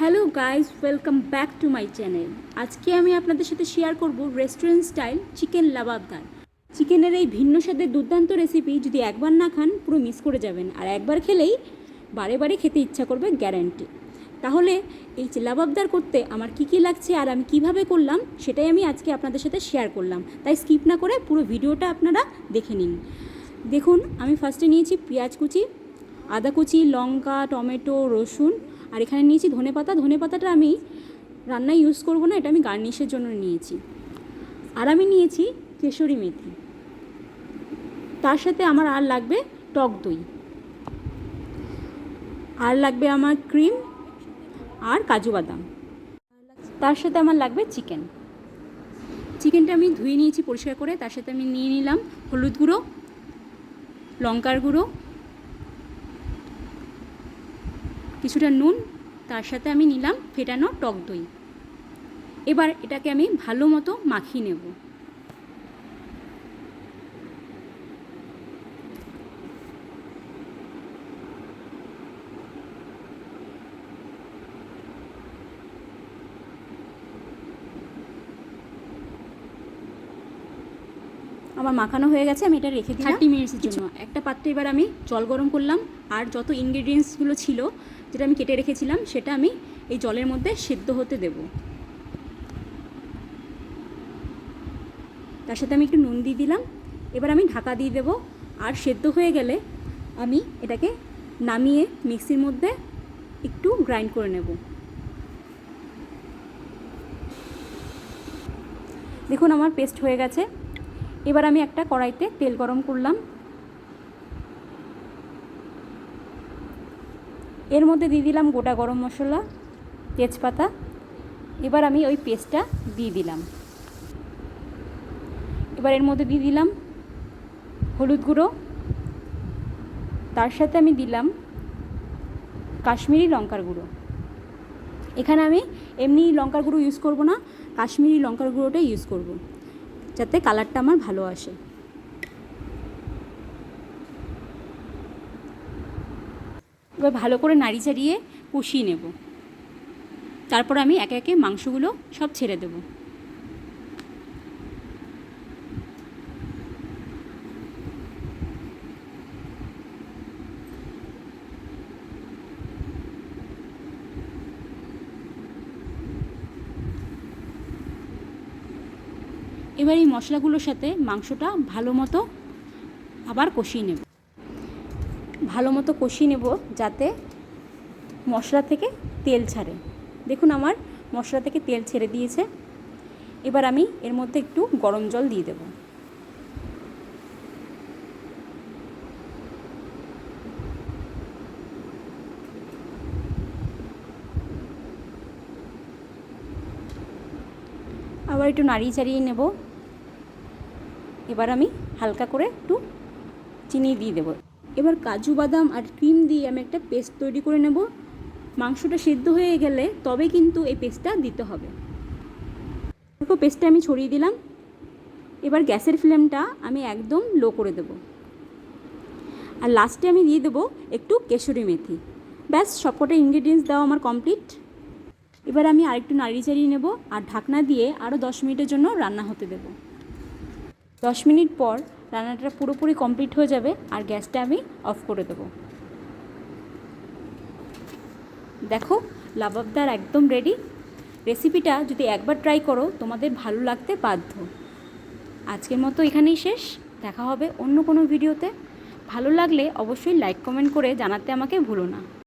Hello guys, welcome back to my channel. আজকে আমি আপনাদের সাথে শেয়ার করব রেস্টুরেন্ট স্টাইল চিকেন লাবাবদার। চিকেনের এই ভিন্ন স্বাদের দুর্দান্ত রেসিপি যদি একবার না খান পুরো মিস করে যাবেন, আর একবার খেলেই বারে বারে খেতে ইচ্ছা করবে, গ্যারান্টি। তাহলে এই লাবাবদার করতে আমার কী লাগছে আর আমি কিভাবে করলাম সেটাই আমি আজকে আপনাদের সাথে শেয়ার করলাম, তাই স্কিপ না করে পুরো ভিডিওটা আপনারা দেখে নিন। দেখুন, আমি ফার্স্টে নিয়েছি পেঁয়াজ কুচি, আদা কুচি, লঙ্কা, টমেটো, রসুন, আর এখানে নিয়েছি ধনেপাতা। ধনেপাতাটা আমি রান্নায় ইউজ করব না, এটা আমি গার্নিশের জন্য নিয়েছি। আর আমি নিয়েছি কেশরি মেথি, তার সাথে আমার আর লাগবে টক দই, আর লাগবে আমার ক্রিম আর কাজু বাদাম, তার সাথে আমার লাগবে চিকেন। চিকেনটা আমি ধুয়ে নিয়েছি পরিষ্কার করে, তার সাথে আমি নিয়ে নিলাম হলুদ গুঁড়ো, লঙ্কার গুঁড়ো, কিছুটা নুন, তার সাথে আমি নিলাম ফেটানো টক দই। এবার এটাকে আমি ভালো মতো মাখিয়ে নেব। আমার মাখানো হয়ে গেছে, আমি এটা রেখে দিই 30 মিনিটসের জন্য। একটা পাত্রে এবার আমি জল গরম করলাম, আর যত ইনগ্রেডিয়েন্টসগুলো ছিল যেটা আমি কেটে রেখেছিলাম সেটা আমি এই জলের মধ্যে সেদ্ধ হতে দেব। তার সাথে আমি একটু নুন দিয়ে দিলাম। এবার আমি ঢাকা দিয়ে দেব, আর সেদ্ধ হয়ে গেলে আমি এটাকে নামিয়ে মিক্সির মধ্যে একটু গ্রাইন্ড করে নেব। দেখুন, আমার পেস্ট হয়ে গেছে। এবার আমি একটা কড়াইতে তেল গরম করলাম, এর মধ্যে দিয়ে দিলাম গোটা গরম মশলা, তেজপাতা। এবার আমি ওই পেস্টটা দিয়ে দিলাম। এবার এর মধ্যে দিয়ে দিলাম হলুদ গুঁড়ো, তার সাথে আমি দিলাম কাশ্মীরি লঙ্কার গুঁড়ো। এখানে আমি এমনি লঙ্কার গুঁড়ো ইউজ করব না, কাশ্মীরি লঙ্কার গুঁড়োটাই ইউজ করব, যাতে কালারটা আমার ভালো আসে। এবার ভালো করে নাড়ি চাড়িয়ে কষিয়ে নেব। তারপর আমি একে একে মাংসগুলো সব ছেড়ে দেব। এবার এই মশলাগুলোর সাথে মাংসটা ভালো মতো আবার কষিয়ে নেব। ভালো মতো কষিয়ে নেব যাতে মশলা থেকে তেল ছাড়ে। দেখুন, আমার মশলা থেকে তেল ছেড়ে দিয়েছে। এবার আমি এর মধ্যে একটু গরম জল দিয়ে দেব। আবার একটু নাড়িয়ে চাড়িয়ে নেব। এবার আমি হালকা করে একটু চিনি দিয়ে দেব। এবার কাজু বাদাম আর ক্রিম দিয়ে আমি একটা পেস্ট তৈরি করে নেব। মাংসটা সিদ্ধ হয়ে গেলে তবে কিন্তু এই পেস্টটা দিতে হবে। দেখো, পেস্টটা আমি ছড়িয়ে দিলাম। এবার গ্যাসের ফ্লেমটা আমি একদম লো করে দেব, আর লাস্টে আমি দিয়ে দেবো একটু কেশরি মেথি। ব্যাস, সবকটা ইনগ্রেডিয়েন্টস দেওয়া আমার কমপ্লিট। এবার আমি আরেকটু নাড়িয়ে চাড়িয়ে নেব, আর ঢাকনা দিয়ে আরও 10 মিনিটের জন্য রান্না হতে দেব। 10 মিনিট পর রান্নাটা পুরোপুরি কমপ্লিট হয়ে যাবে, আর গ্যাসটা আমি অফ করে দেব। দেখো, লাবাবদার একদম রেডি। রেসিপিটা যদি একবার ট্রাই করো তোমাদের ভালো লাগতে বাধ্য। আজকের মতো এখানেই শেষ, দেখা হবে অন্য কোনো ভিডিওতে। ভালো লাগলে অবশ্যই লাইক কমেন্ট করে জানাতে আমাকে ভুলো না।